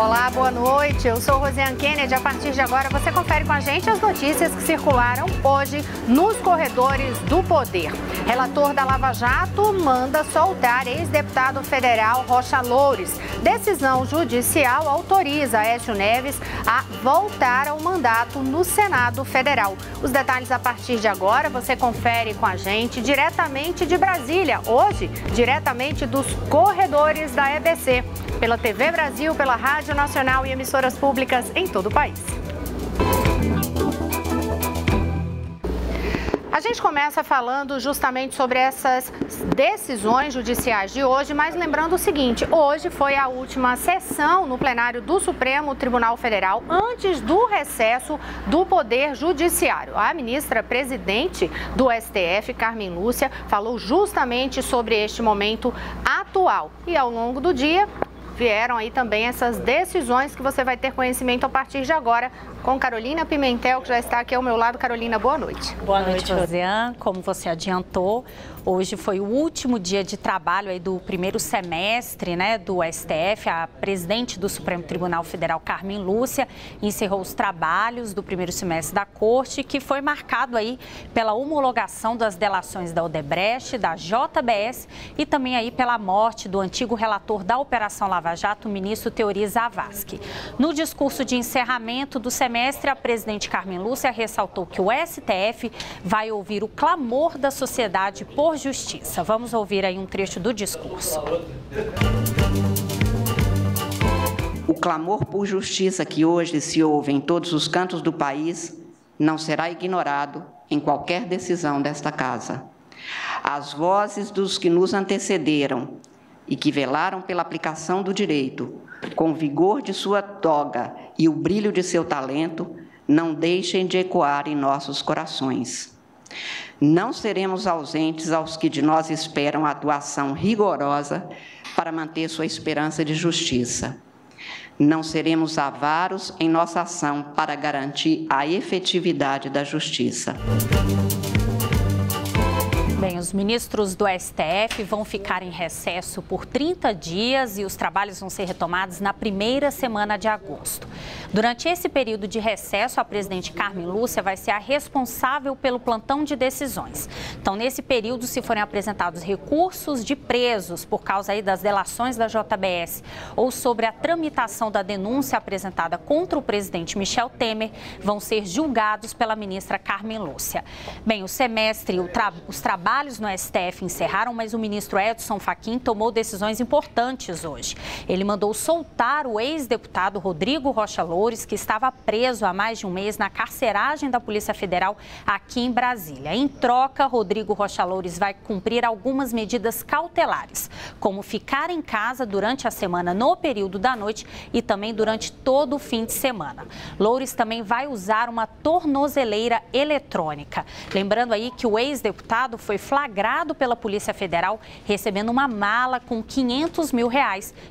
Olá, boa noite. Eu sou Rosiane Kennedy. A partir de agora, você confere com a gente as notícias que circularam hoje nos corredores do poder. Relator da Lava Jato manda soltar ex-deputado federal Rocha Loures. Decisão judicial autoriza Aécio Neves a voltar ao mandato no Senado Federal. Os detalhes a partir de agora você confere com a gente diretamente de Brasília. Hoje, diretamente dos corredores da EBC. Pela TV Brasil, pela Rádio Nacional e emissoras públicas em todo o país. A gente começa falando justamente sobre essas decisões judiciais de hoje, mas lembrando o seguinte, hoje foi a última sessão no plenário do Supremo Tribunal Federal antes do recesso do Poder Judiciário. A ministra presidente do STF, Carmen Lúcia, falou justamente sobre este momento atual e ao longo do dia vieram aí também essas decisões que você vai ter conhecimento a partir de agora com Carolina Pimentel, que já está aqui ao meu lado. Carolina, boa noite. Boa noite, Rosiane. Como você adiantou, hoje foi o último dia de trabalho aí do primeiro semestre, do STF. A presidente do Supremo Tribunal Federal, Carmen Lúcia, encerrou os trabalhos do primeiro semestre da Corte, que foi marcado aí pela homologação das delações da Odebrecht, da JBS e também aí pela morte do antigo relator da Operação Lava Jato, o ministro Teori Zavascki. No discurso de encerramento do semestre, a presidente Carmen Lúcia ressaltou que o STF vai ouvir o clamor da sociedade por justiça. Vamos ouvir aí um trecho do discurso. O clamor por justiça que hoje se ouve em todos os cantos do país não será ignorado em qualquer decisão desta Casa. As vozes dos que nos antecederam e que velaram pela aplicação do direito, com o vigor de sua toga e o brilho de seu talento, não deixem de ecoar em nossos corações. Não seremos ausentes aos que de nós esperam a atuação rigorosa para manter sua esperança de justiça. Não seremos avaros em nossa ação para garantir a efetividade da justiça. Bem, os ministros do STF vão ficar em recesso por 30 dias e os trabalhos vão ser retomados na primeira semana de agosto. Durante esse período de recesso, a presidente Carmen Lúcia vai ser a responsável pelo plantão de decisões. Então, nesse período, se forem apresentados recursos de presos por causa aí das delações da JBS ou sobre a tramitação da denúncia apresentada contra o presidente Michel Temer, vão ser julgados pela ministra Carmen Lúcia. Bem, o semestre, os trabalhos no STF encerraram, mas o ministro Edson Fachin tomou decisões importantes hoje. Ele mandou soltar o ex-deputado Rodrigo Rocha Loures, que estava preso há mais de um mês na carceragem da Polícia Federal aqui em Brasília. Em troca, Rodrigo Rocha Loures vai cumprir algumas medidas cautelares, como ficar em casa durante a semana no período da noite e também durante todo o fim de semana. Loures também vai usar uma tornozeleira eletrônica. Lembrando aí que o ex-deputado foi flagrado pela Polícia Federal recebendo uma mala com R$500 mil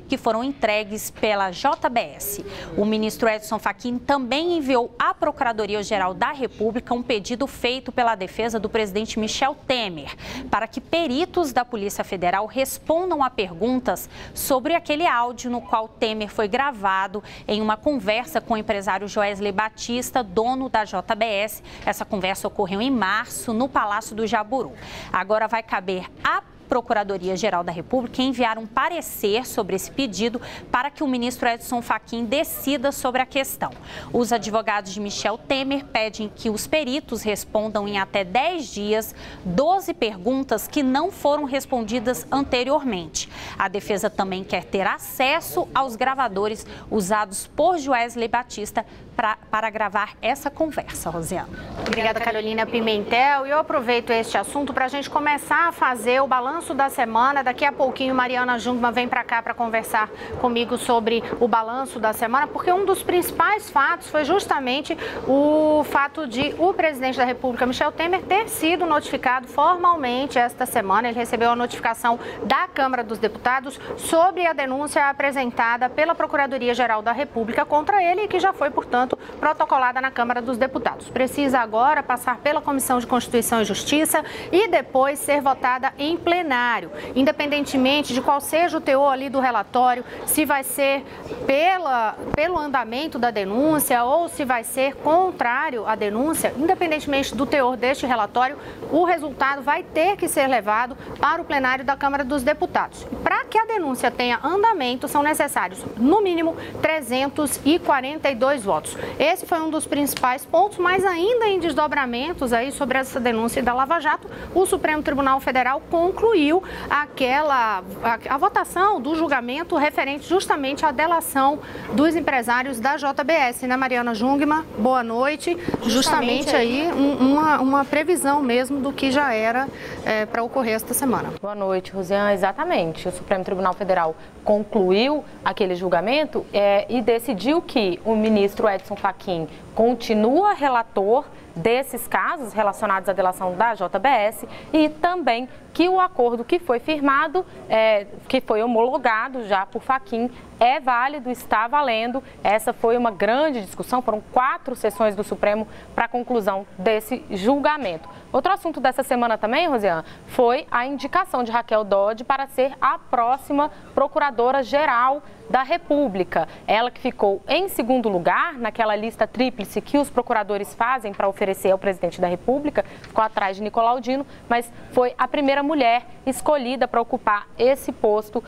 que foram entregues pela JBS. O ministro Edson Fachin também enviou à Procuradoria-Geral da República um pedido feito pela defesa do presidente Michel Temer para que peritos da Polícia Federal respondam a perguntas sobre aquele áudio no qual Temer foi gravado em uma conversa com o empresário Joesley Batista, dono da JBS. Essa conversa ocorreu em março no Palácio do Jaburu. Agora vai caber à Procuradoria-Geral da República enviar um parecer sobre esse pedido para que o ministro Edson Fachin decida sobre a questão. Os advogados de Michel Temer pedem que os peritos respondam em até 10 dias 12 perguntas que não foram respondidas anteriormente. A defesa também quer ter acesso aos gravadores usados por Joesley Batista para gravar essa conversa, Rosiane. Obrigada, Carolina Pimentel. E eu aproveito este assunto para a gente começar a fazer o balanço da semana. Daqui a pouquinho, Mariana Jungmann vem para cá para conversar comigo sobre o balanço da semana, porque um dos principais fatos foi justamente o fato de o presidente da República, Michel Temer, ter sido notificado formalmente esta semana. Ele recebeu a notificação da Câmara dos Deputados sobre a denúncia apresentada pela Procuradoria-Geral da República contra ele, que já foi, portanto, protocolada na Câmara dos Deputados. Precisa agora passar pela Comissão de Constituição e Justiça e depois ser votada em plenário plenário, independentemente de qual seja o teor ali do relatório, se vai ser pelo andamento da denúncia ou se vai ser contrário à denúncia, independentemente do teor deste relatório, o resultado vai ter que ser levado para o plenário da Câmara dos Deputados. Para que a denúncia tenha andamento, são necessários, no mínimo, 342 votos. Esse foi um dos principais pontos, mas ainda em desdobramentos aí sobre essa denúncia da Lava Jato, o Supremo Tribunal Federal concluiu a votação do julgamento referente justamente à delação dos empresários da JBS, né, Mariana Jungmann? Boa noite. Justamente aí uma previsão mesmo do que já era para ocorrer esta semana. Boa noite, Rosiane. Exatamente. O Supremo Tribunal Federal concluiu aquele julgamento e decidiu que o ministro Edson Fachin continua relator desses casos relacionados à delação da JBS e também que o acordo que foi firmado, que foi homologado já por Fachin, é válido, está valendo. Essa foi uma grande discussão, foram 4 sessões do Supremo para a conclusão desse julgamento. Outro assunto dessa semana também, Rosiane, foi a indicação de Raquel Dodge para ser a próxima Procuradora-Geral da República. Ela que ficou em segundo lugar naquela lista tríplice que os procuradores fazem para oferecer ao presidente da República, ficou atrás de Nicolau Dino, mas foi a primeira mulher escolhida para ocupar esse posto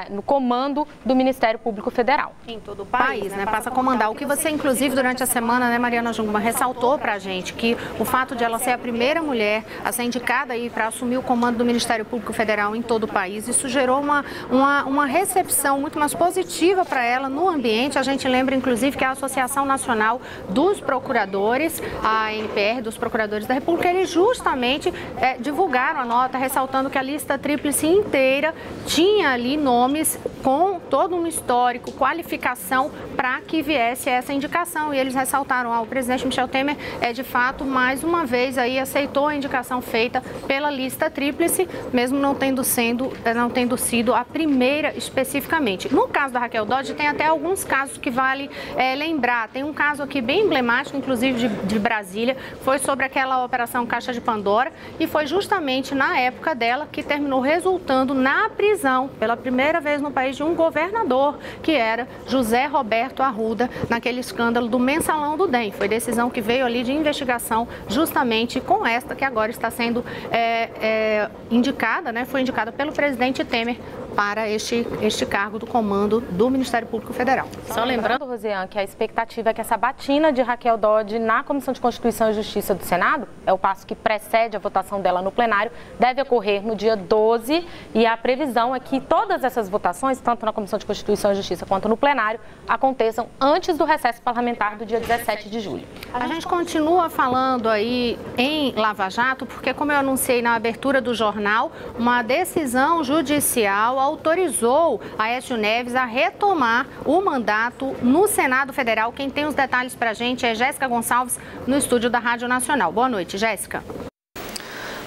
no comando do Ministério Público Federal. Em todo o país, né? Passa a comandar. O que você, inclusive, durante a semana, né, Mariana Jungmann, ressaltou para a gente que o fato de ela ser a primeira mulher a ser indicada aí para assumir o comando do Ministério Público Federal em todo o país, isso gerou uma recepção muito mais positiva para ela no ambiente. A gente lembra, inclusive, que a Associação Nacional dos Procuradores, a ANPR, dos Procuradores da República, eles justamente divulgaram a nota, ressaltando que a lista tríplice inteira tinha ali nomes com todo um histórico, qualificação para que viesse essa indicação. E eles ressaltaram, o presidente Michel Temer, de fato, mais uma vez aí aceitou a indicação feita pela lista tríplice, mesmo não tendo sido a primeira especificamente. No caso da Raquel Dodge, tem até alguns casos que vale lembrar. Tem um caso aqui bem emblemático, inclusive de Brasília, foi sobre aquela operação Caixa de Pandora, e foi justamente na época dela que terminou resultando na prisão, pela primeira vez no país, de um governador, que era José Roberto Arruda, naquele escândalo do mensalão do DEM. Foi decisão que veio ali de investigação justamente com esta que agora está sendo indicada, né? Foi indicada pelo presidente Temer para este cargo do comando do Ministério Público Federal. Só lembrando, Rosiane, que a expectativa é que essa batina de Raquel Dodge na Comissão de Constituição e Justiça do Senado, é o passo que precede a votação dela no plenário, deve ocorrer no dia 12, e a previsão é que todas essas votações, tanto na Comissão de Constituição e Justiça quanto no plenário, aconteçam antes do recesso parlamentar do dia 17 de julho. A gente continua falando aí em Lava Jato, porque, como eu anunciei na abertura do jornal, uma decisão judicial autorizou Aécio Neves a retomar o mandato no Senado Federal. Quem tem os detalhes para a gente é Jéssica Gonçalves, no estúdio da Rádio Nacional. Boa noite, Jéssica.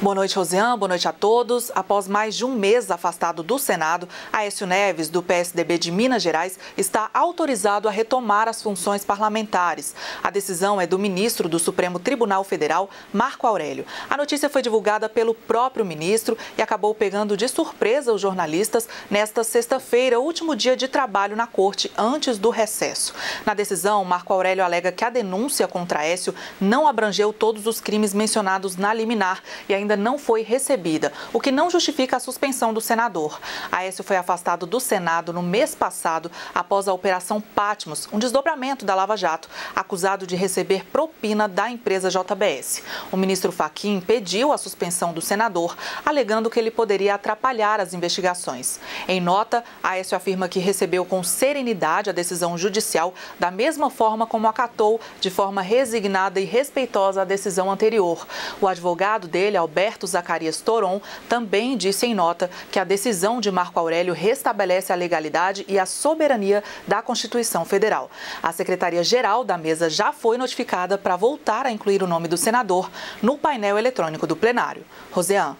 Boa noite, Rosiane. Boa noite a todos. Após mais de um mês afastado do Senado, Aécio Neves, do PSDB de Minas Gerais, está autorizado a retomar as funções parlamentares. A decisão é do ministro do Supremo Tribunal Federal, Marco Aurélio. A notícia foi divulgada pelo próprio ministro e acabou pegando de surpresa os jornalistas nesta sexta-feira, último dia de trabalho na corte antes do recesso. Na decisão, Marco Aurélio alega que a denúncia contra Aécio não abrangeu todos os crimes mencionados na liminar e ainda não foi recebida, o que não justifica a suspensão do senador. Aécio foi afastado do Senado no mês passado após a Operação Patmos, um desdobramento da Lava Jato, acusado de receber propina da empresa JBS. O ministro Fachin pediu a suspensão do senador, alegando que ele poderia atrapalhar as investigações. Em nota, Aécio afirma que recebeu com serenidade a decisão judicial, da mesma forma como acatou de forma resignada e respeitosa a decisão anterior. O advogado dele, Alberto Zacarias Toron, também disse em nota que a decisão de Marco Aurélio restabelece a legalidade e a soberania da Constituição Federal. A Secretaria-Geral da Mesa já foi notificada para voltar a incluir o nome do senador no painel eletrônico do plenário. Rosiane.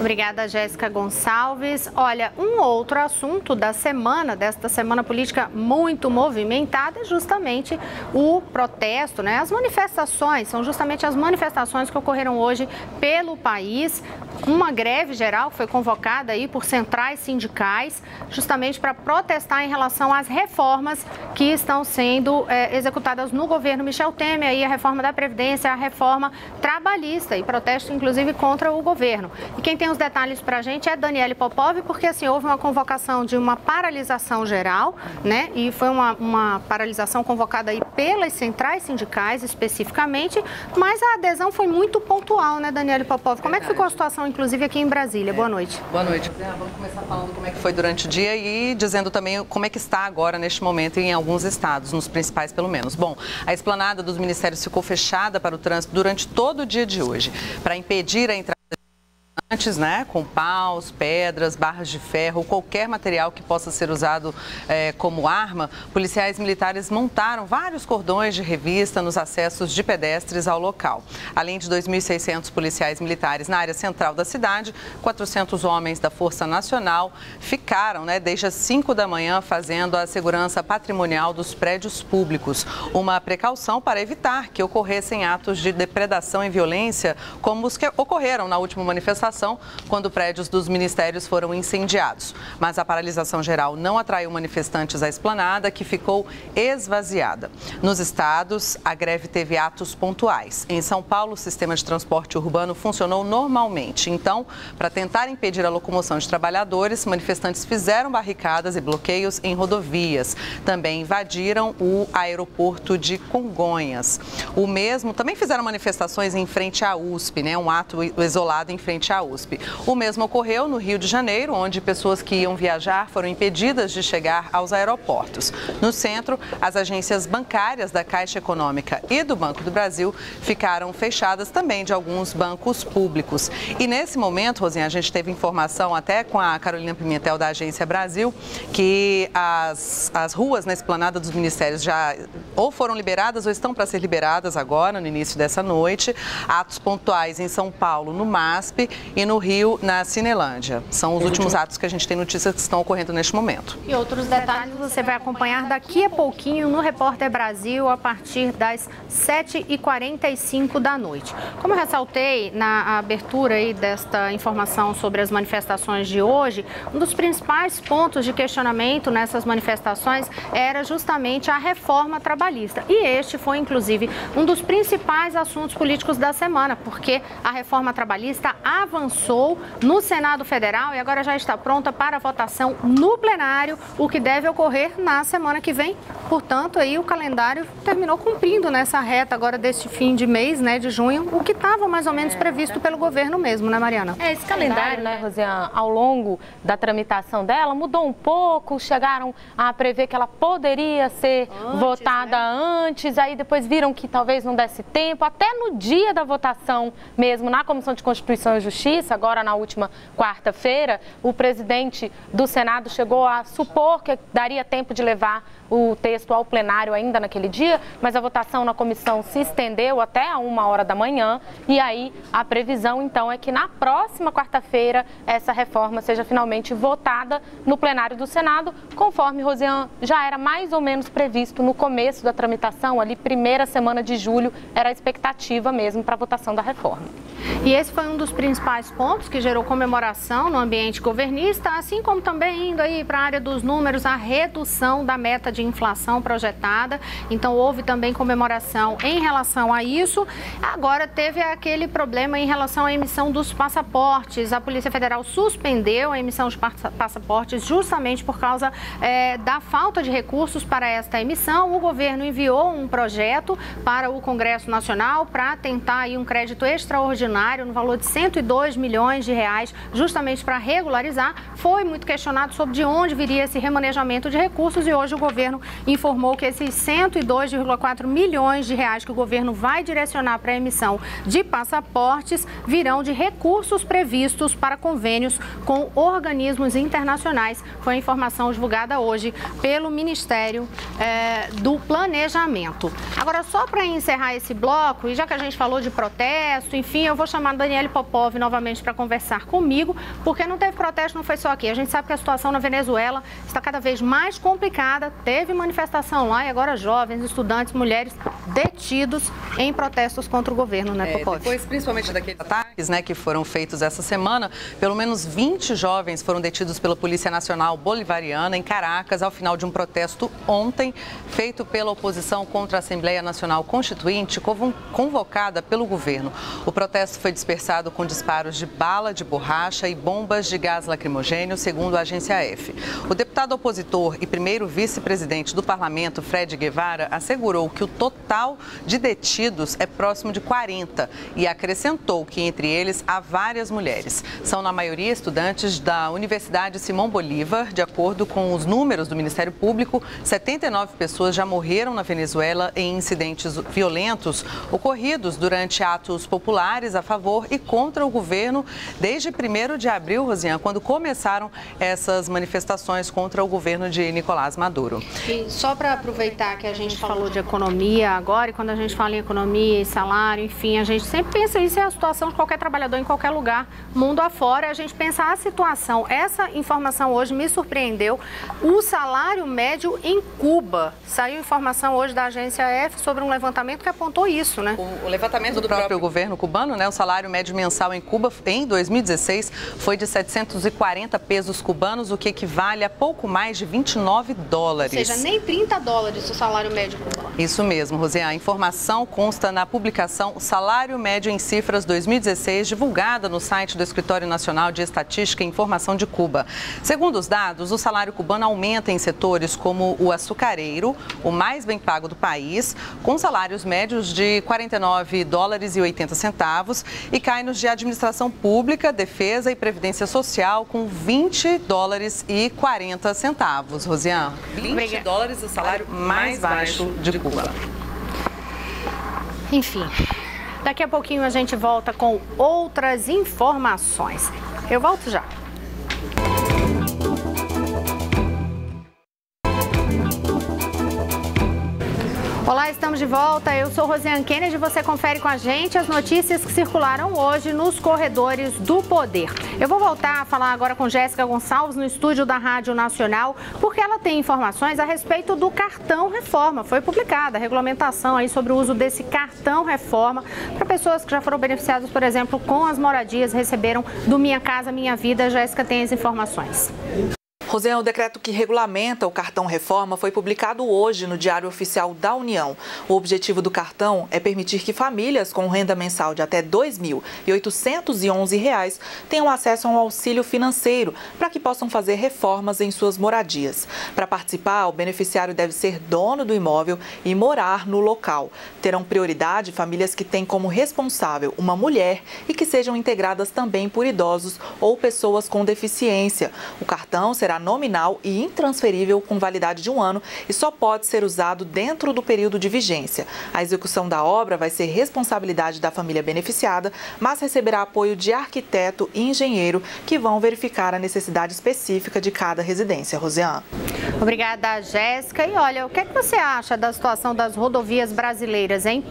Obrigada, Jéssica Gonçalves. Olha, um outro assunto desta semana política muito movimentada, é justamente o protesto, né? As manifestações, são justamente as manifestações que ocorreram hoje pelo país. Uma greve geral foi convocada aí por centrais sindicais, justamente para protestar em relação às reformas que estão sendo executadas no governo Michel Temer, aí a reforma da Previdência, a reforma trabalhista, e protesto inclusive contra o governo. E quem tem os detalhes para a gente é Daniele Popov, porque assim, houve uma convocação de uma paralisação geral, né? E foi uma paralisação convocada aí pelas centrais sindicais especificamente, mas a adesão foi muito pontual, né, Daniele Popov? Como é que ficou a situação, inclusive, aqui em Brasília? Boa noite. Boa noite. Vamos começar falando como é que foi durante o dia e dizendo também como é que está agora, neste momento, em alguns estados, nos principais pelo menos. Bom, a esplanada dos ministérios ficou fechada para o trânsito durante todo o dia de hoje, para impedir a entrada antes, né, com paus, pedras, barras de ferro, qualquer material que possa ser usado como arma, policiais militares montaram vários cordões de revista nos acessos de pedestres ao local. Além de 2.600 policiais militares na área central da cidade, 400 homens da Força Nacional ficaram, né, desde as 5 da manhã fazendo a segurança patrimonial dos prédios públicos. Uma precaução para evitar que ocorressem atos de depredação e violência como os que ocorreram na última manifestação, quando prédios dos ministérios foram incendiados. Mas a paralisação geral não atraiu manifestantes à esplanada, que ficou esvaziada. Nos estados, a greve teve atos pontuais. Em São Paulo, o sistema de transporte urbano funcionou normalmente. Então, para tentar impedir a locomoção de trabalhadores, manifestantes fizeram barricadas e bloqueios em rodovias. Também invadiram o aeroporto de Congonhas. O mesmo, também fizeram manifestações em frente à USP, né? Um ato isolado em frente à USP. O mesmo ocorreu no Rio de Janeiro, onde pessoas que iam viajar foram impedidas de chegar aos aeroportos. No centro, as agências bancárias da Caixa Econômica e do Banco do Brasil ficaram fechadas, também de alguns bancos públicos. E nesse momento, Rosinha, a gente teve informação até com a Carolina Pimentel da Agência Brasil, que as ruas na esplanada dos ministérios já ou foram liberadas ou estão para ser liberadas agora, no início dessa noite. Atos pontuais em São Paulo, no MASP, e no Rio, na Cinelândia. São os últimos atos que a gente tem notícias que estão ocorrendo neste momento. E outros detalhes você vai acompanhar daqui a pouquinho no Repórter Brasil, a partir das 7h45 da noite. Como eu ressaltei na abertura aí desta informação sobre as manifestações de hoje, um dos principais pontos de questionamento nessas manifestações era justamente a reforma trabalhista. E este foi, inclusive, um dos principais assuntos políticos da semana, porque a reforma trabalhista avançou no Senado Federal e agora já está pronta para votação no plenário, o que deve ocorrer na semana que vem. Portanto, aí o calendário terminou cumprindo nessa reta agora deste fim de mês, né, de junho, o que estava mais ou menos previsto pelo governo mesmo, né, Mariana? Esse calendário, né, Rosiane, ao longo da tramitação dela, mudou um pouco, chegaram a prever que ela poderia ser votada antes, aí depois viram que talvez não desse tempo, até no dia da votação mesmo, na Comissão de Constituição e Justiça, agora na última quarta-feira, o presidente do Senado chegou a supor que daria tempo de levar o texto ao plenário ainda naquele dia, mas a votação na comissão se estendeu até a 1h da manhã e aí a previsão então é que na próxima quarta-feira essa reforma seja finalmente votada no plenário do Senado, conforme, Rosiane, já era mais ou menos previsto no começo da tramitação, ali primeira semana de julho, era a expectativa mesmo para a votação da reforma. E esse foi um dos principais pontos que gerou comemoração no ambiente governista, assim como também indo aí para a área dos números, a redução da meta de inflação projetada. Então houve também comemoração em relação a isso. Agora teve aquele problema em relação à emissão dos passaportes. A Polícia Federal suspendeu a emissão de passaportes justamente por causa da falta de recursos para esta emissão. O governo enviou um projeto para o Congresso Nacional para tentar aí um crédito extraordinário no valor de 102 milhões de reais, justamente para regularizar. Foi muito questionado sobre de onde viria esse remanejamento de recursos e hoje o governo governo informou que esses 102,4 milhões de reais que o governo vai direcionar para a emissão de passaportes virão de recursos previstos para convênios com organismos internacionais. Foi a informação divulgada hoje pelo Ministério do Planejamento. Agora, só para encerrar esse bloco, e já que a gente falou de protesto, enfim, eu vou chamar a Daniele Popov novamente para conversar comigo, porque não teve protesto, não foi só aqui. A gente sabe que a situação na Venezuela está cada vez mais complicada. Teve manifestação lá e agora jovens, estudantes, mulheres detidos em protestos contra o governo, né, Popov? Depois, principalmente daqueles ataques, né, que foram feitos essa semana, pelo menos 20 jovens foram detidos pela Polícia Nacional Bolivariana em Caracas ao final de um protesto ontem, feito pela oposição contra a Assembleia Nacional Constituinte, convocada pelo governo. O protesto foi dispersado com disparos de bala de borracha e bombas de gás lacrimogêneo, segundo a agência F. O deputado opositor e primeiro vice-presidente do parlamento, Fred Guevara, assegurou que o total de detidos é próximo de 40 e acrescentou que entre eles há várias mulheres. São, na maioria, estudantes da Universidade Simão Bolívar. De acordo com os números do Ministério Público, 79 pessoas já morreram na Venezuela em incidentes violentos ocorridos durante atos populares a favor e contra o governo desde 1º de abril, Rosiane, quando começaram essas manifestações contra o governo de Nicolás Maduro. E só para aproveitar que a gente falou de economia agora, e quando a gente fala em economia e salário, enfim, a gente sempre pensa isso é a situação de qualquer trabalhador em qualquer lugar, mundo afora, a gente pensa a situação. Essa informação hoje me surpreendeu. O salário médio em Cuba. Saiu informação hoje da agência F sobre um levantamento que apontou isso, né? O levantamento do próprio governo cubano, né? O salário médio mensal em Cuba em 2016 foi de 740 pesos cubanos, o que equivale a pouco mais de 29 dólares. Ou seja, nem 30 dólares o salário médio cubano. Isso mesmo, Rosiane. A informação consta na publicação Salário Médio em Cifras 2016, divulgada no site do Escritório Nacional de Estatística e Informação de Cuba. Segundo os dados, o salário cubano aumenta em setores como o açucareiro, o mais bem pago do país, com salários médios de 49 dólares e 80 centavos, e cai nos de administração pública, defesa e previdência social com 20 dólares e 40 centavos. Rosiane, 20 dólares o salário mais baixo de Cuba. Enfim, daqui a pouquinho a gente volta com outras informações. Eu volto já. Olá, estamos de volta. Eu sou Rosiane Kennedy e você confere com a gente as notícias que circularam hoje nos corredores do poder. Eu vou voltar a falar agora com Jéssica Gonçalves no estúdio da Rádio Nacional, porque ela tem informações a respeito do cartão reforma. Foi publicada a regulamentação aí sobre o uso desse cartão reforma para pessoas que já foram beneficiadas, por exemplo, com as moradias, receberam do Minha Casa Minha Vida. Jéssica tem as informações. Rosiane, o decreto que regulamenta o cartão reforma foi publicado hoje no Diário Oficial da União. O objetivo do cartão é permitir que famílias com renda mensal de até R$ 2.811 tenham acesso a um auxílio financeiro para que possam fazer reformas em suas moradias. Para participar, o beneficiário deve ser dono do imóvel e morar no local. Terão prioridade famílias que têm como responsável uma mulher e que sejam integradas também por idosos ou pessoas com deficiência. O cartão será nominal e intransferível com validade de 1 ano e só pode ser usado dentro do período de vigência. A execução da obra vai ser responsabilidade da família beneficiada, mas receberá apoio de arquiteto e engenheiro que vão verificar a necessidade específica de cada residência. Rosiane. Obrigada, Jéssica. E olha, o que é que você acha da situação das rodovias brasileiras, hein?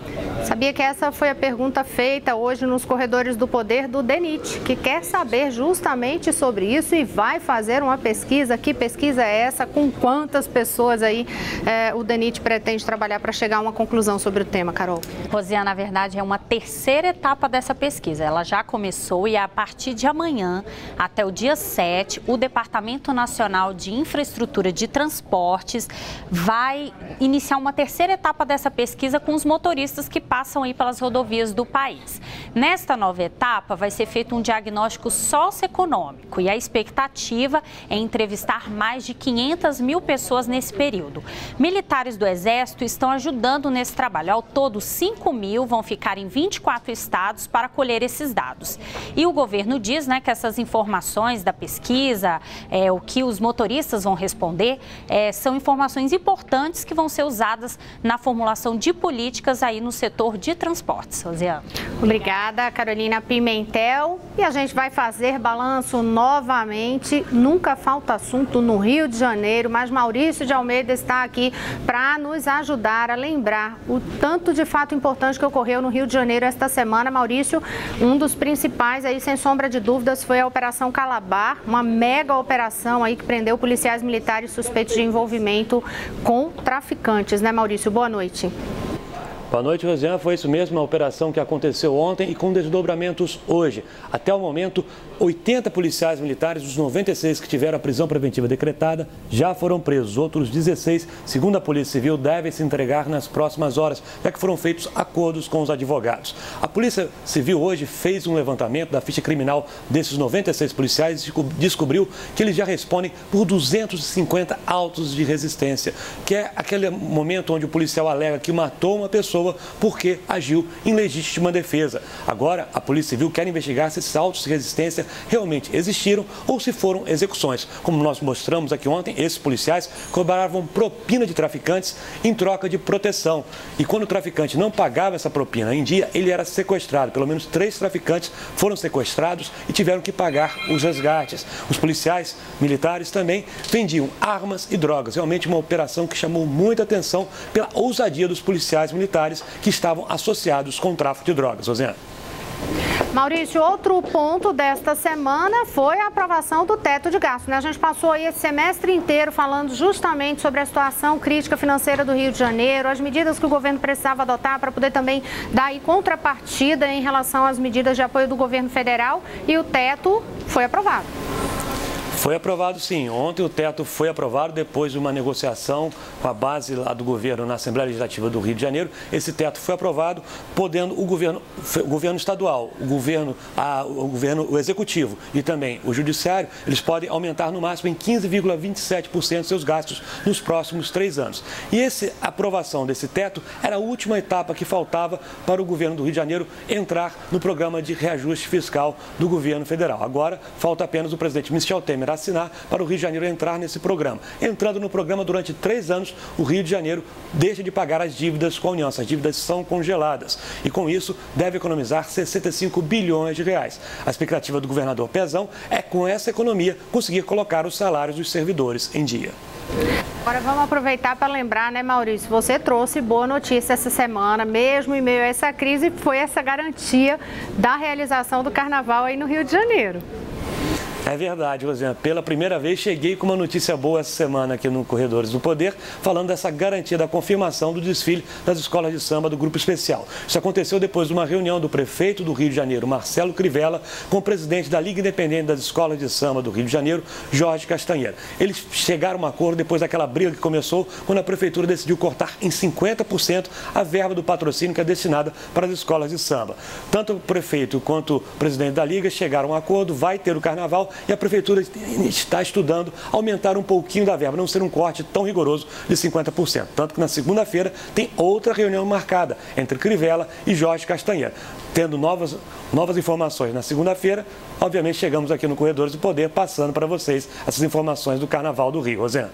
Sabia que essa foi a pergunta feita hoje nos corredores do poder do DENIT, que quer saber justamente sobre isso e vai fazer uma pesquisa. Que pesquisa é essa? Com quantas pessoas aí o DENIT pretende trabalhar para chegar a uma conclusão sobre o tema, Carol? Rosiane, na verdade, é uma terceira etapa dessa pesquisa. Ela já começou e a partir de amanhã, até o dia 7, o Departamento Nacional de Infraestrutura de Transportes vai iniciar uma terceira etapa dessa pesquisa com os motoristas que passam aí pelas rodovias do país. Nesta nova etapa, vai ser feito um diagnóstico socioeconômico e a expectativa é entrevistar entrevistar mais de 500 mil pessoas nesse período. Militares do Exército estão ajudando nesse trabalho. Ao todo, 5 mil vão ficar em 24 estados para colher esses dados. E o governo diz, que essas informações da pesquisa, o que os motoristas vão responder, são informações importantes que vão ser usadas na formulação de políticas aí no setor de transportes. Rosiane. Obrigada, Carolina Pimentel. E a gente vai fazer balanço novamente. Nunca falta assunto no Rio de Janeiro, mas Maurício de Almeida está aqui para nos ajudar a lembrar o tanto de fato importante que ocorreu no Rio de Janeiro esta semana. Maurício, um dos principais aí, sem sombra de dúvidas, foi a Operação Calabar, uma mega operação aí que prendeu policiais militares suspeitos de envolvimento com traficantes, né, Maurício? Boa noite. Boa noite, Rosiane. Foi isso mesmo, a operação que aconteceu ontem e com desdobramentos hoje. Até o momento, 80 policiais militares dos 96 que tiveram a prisão preventiva decretada já foram presos. Outros 16, segundo a Polícia Civil, devem se entregar nas próximas horas, já que foram feitos acordos com os advogados. A Polícia Civil hoje fez um levantamento da ficha criminal desses 96 policiais e descobriu que eles já respondem por 250 autos de resistência, que é aquele momento onde o policial alega que matou uma pessoa porque agiu em legítima defesa. Agora, a Polícia Civil quer investigar se esses autos de resistência realmente existiram ou se foram execuções. Como nós mostramos aqui ontem, esses policiais cobravam propina de traficantes em troca de proteção. E quando o traficante não pagava essa propina em dia, ele era sequestrado. Pelo menos 3 traficantes foram sequestrados e tiveram que pagar os resgates. Os policiais militares também vendiam armas e drogas. Realmente uma operação que chamou muita atenção pela ousadia dos policiais militares que estavam associados com o tráfico de drogas. Rosiane. Maurício, outro ponto desta semana foi a aprovação do teto de gasto, A gente passou aí esse semestre inteiro falando justamente sobre a situação crítica financeira do Rio de Janeiro, as medidas que o governo precisava adotar para poder também dar aí contrapartida em relação às medidas de apoio do governo federal, e o teto foi aprovado. Foi aprovado, sim. Ontem o teto foi aprovado depois de uma negociação com a base lá do governo na Assembleia Legislativa do Rio de Janeiro. Esse teto foi aprovado, podendo o governo estadual, o executivo e também o judiciário, eles podem aumentar no máximo em 15,27% seus gastos nos próximos 3 anos. E a aprovação desse teto era a última etapa que faltava para o governo do Rio de Janeiro entrar no programa de reajuste fiscal do governo federal. Agora, falta apenas o presidente Michel Temer assinar para o Rio de Janeiro entrar nesse programa. Entrando no programa durante 3 anos, o Rio de Janeiro deixa de pagar as dívidas com a União. Essas dívidas são congeladas e, com isso, deve economizar 65 bilhões de reais. A expectativa do governador Pezão é, com essa economia, conseguir colocar os salários dos servidores em dia. Agora vamos aproveitar para lembrar, Maurício, você trouxe boa notícia essa semana, mesmo em meio a essa crise, foi essa garantia da realização do carnaval aí no Rio de Janeiro. É verdade, Rosiane. Pela primeira vez cheguei com uma notícia boa essa semana aqui no Corredores do Poder, falando dessa garantia da confirmação do desfile das escolas de samba do Grupo Especial. Isso aconteceu depois de uma reunião do prefeito do Rio de Janeiro, Marcelo Crivella, com o presidente da Liga Independente das Escolas de Samba do Rio de Janeiro, Jorge Castanheira. Eles chegaram a um acordo depois daquela briga que começou quando a prefeitura decidiu cortar em 50% a verba do patrocínio que é destinada para as escolas de samba. Tanto o prefeito quanto o presidente da Liga chegaram a um acordo, vai ter o carnaval, e a prefeitura está estudando aumentar um pouquinho da verba, não ser um corte tão rigoroso de 50%. Tanto que na segunda-feira tem outra reunião marcada entre Crivella e Jorge Castanheira. Tendo novas informações na segunda-feira, obviamente chegamos aqui no Corredores do Poder passando para vocês essas informações do Carnaval do Rio. Rosiane.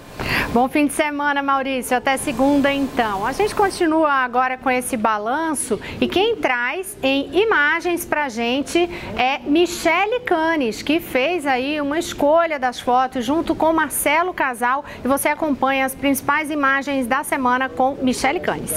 Bom fim de semana, Maurício. Até segunda, então. A gente continua agora com esse balanço e quem traz em imagens para a gente é Michele Canes, que fez aí uma escolha das fotos junto com Marcelo Casal, e você acompanha as principais imagens da semana com Michele Canes.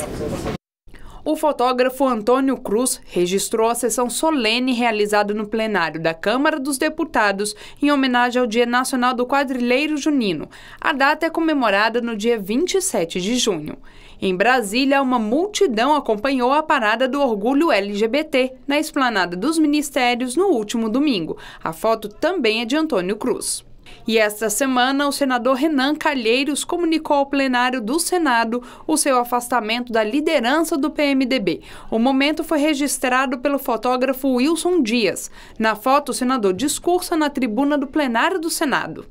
O fotógrafo Antônio Cruz registrou a sessão solene realizada no plenário da Câmara dos Deputados em homenagem ao Dia Nacional do Quadrilheiro Junino. A data é comemorada no dia 27 de junho. Em Brasília, uma multidão acompanhou a parada do orgulho LGBT na esplanada dos ministérios no último domingo. A foto também é de Antônio Cruz. E esta semana, o senador Renan Calheiros comunicou ao plenário do Senado o seu afastamento da liderança do PMDB. O momento foi registrado pelo fotógrafo Wilson Dias. Na foto, o senador discursa na tribuna do plenário do Senado.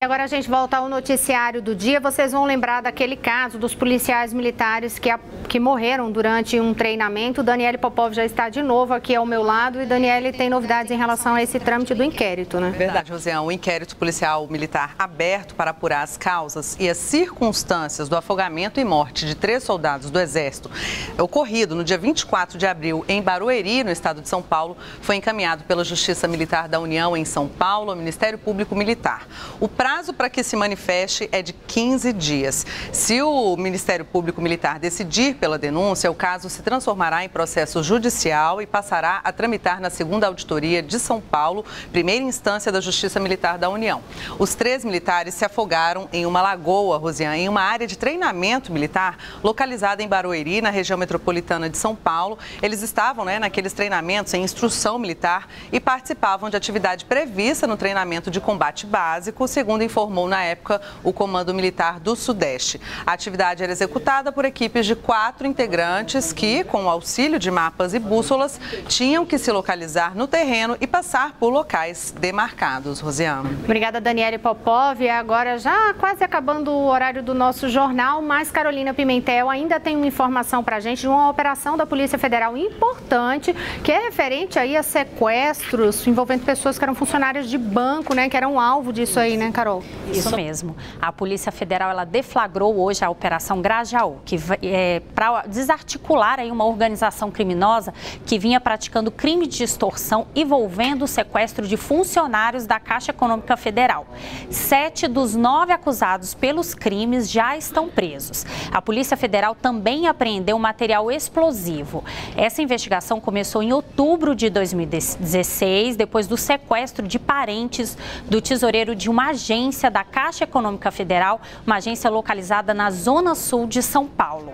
Agora a gente volta ao noticiário do dia. Vocês vão lembrar daquele caso dos policiais militares que morreram durante um treinamento. Daniele Popov já está de novo aqui ao meu lado. E Daniele, tem novidades em relação a esse trâmite do inquérito, né? Verdade, Rosiane. O inquérito policial militar aberto para apurar as causas e as circunstâncias do afogamento e morte de 3 soldados do Exército, ocorrido no dia 24 de abril em Barueri, no estado de São Paulo, foi encaminhado pela Justiça Militar da União em São Paulo ao Ministério Público Militar. O prazo para que se manifeste é de 15 dias. Se o Ministério Público Militar decidir pela denúncia, o caso se transformará em processo judicial e passará a tramitar na 2ª Auditoria de São Paulo, primeira instância da Justiça Militar da União. Os 3 militares se afogaram em uma lagoa, Rosiane, em uma área de treinamento militar localizada em Barueri, na região metropolitana de São Paulo. Eles estavam, naqueles treinamentos em instrução militar e participavam de atividade prevista no treinamento de combate básico, segundo informou na época o Comando Militar do Sudeste. A atividade era executada por equipes de 4 integrantes que, com o auxílio de mapas e bússolas, tinham que se localizar no terreno e passar por locais demarcados. Rosiane. Obrigada, Daniele Popov. E agora, já quase acabando o horário do nosso jornal, mas Carolina Pimentel ainda tem uma informação para a gente de uma operação da Polícia Federal importante, que é referente aí a sequestros envolvendo pessoas que eram funcionárias de banco, que eram alvo disso aí, Carol? Isso mesmo. A Polícia Federal ela deflagrou hoje a Operação Grajaú, que é para desarticular aí uma organização criminosa que vinha praticando crime de extorsão envolvendo o sequestro de funcionários da Caixa Econômica Federal. 7 dos 9 acusados pelos crimes já estão presos. A Polícia Federal também apreendeu material explosivo. Essa investigação começou em outubro de 2016, depois do sequestro de parentes do tesoureiro de uma agência da Caixa Econômica Federal, uma agência localizada na Zona Sul de São Paulo.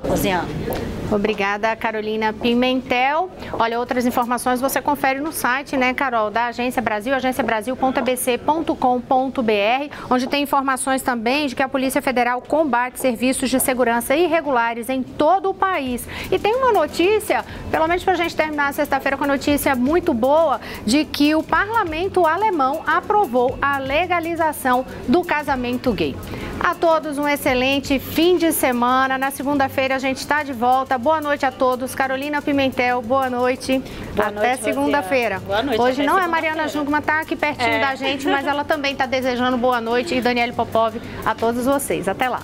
Rosiane. Obrigada, Carolina Pimentel. Olha, outras informações você confere no site, Carol, da Agência Brasil, agenciabrasil.abc.com.br, onde tem informações também de que a Polícia Federal combate serviços de segurança irregulares em todo o país. E tem uma notícia, pelo menos para a gente terminar a sexta-feira com a notícia muito boa, de que o parlamento alemão aprovou a legalização do casamento gay. A todos um excelente fim de semana. Na segunda-feira a gente está de volta. Boa noite a todos. Carolina Pimentel, boa noite. Até segunda-feira. Hoje não é Mariana Jungmann, está aqui pertinho da gente, mas ela também está desejando boa noite. E Daniele Popov, a todos vocês. Até lá.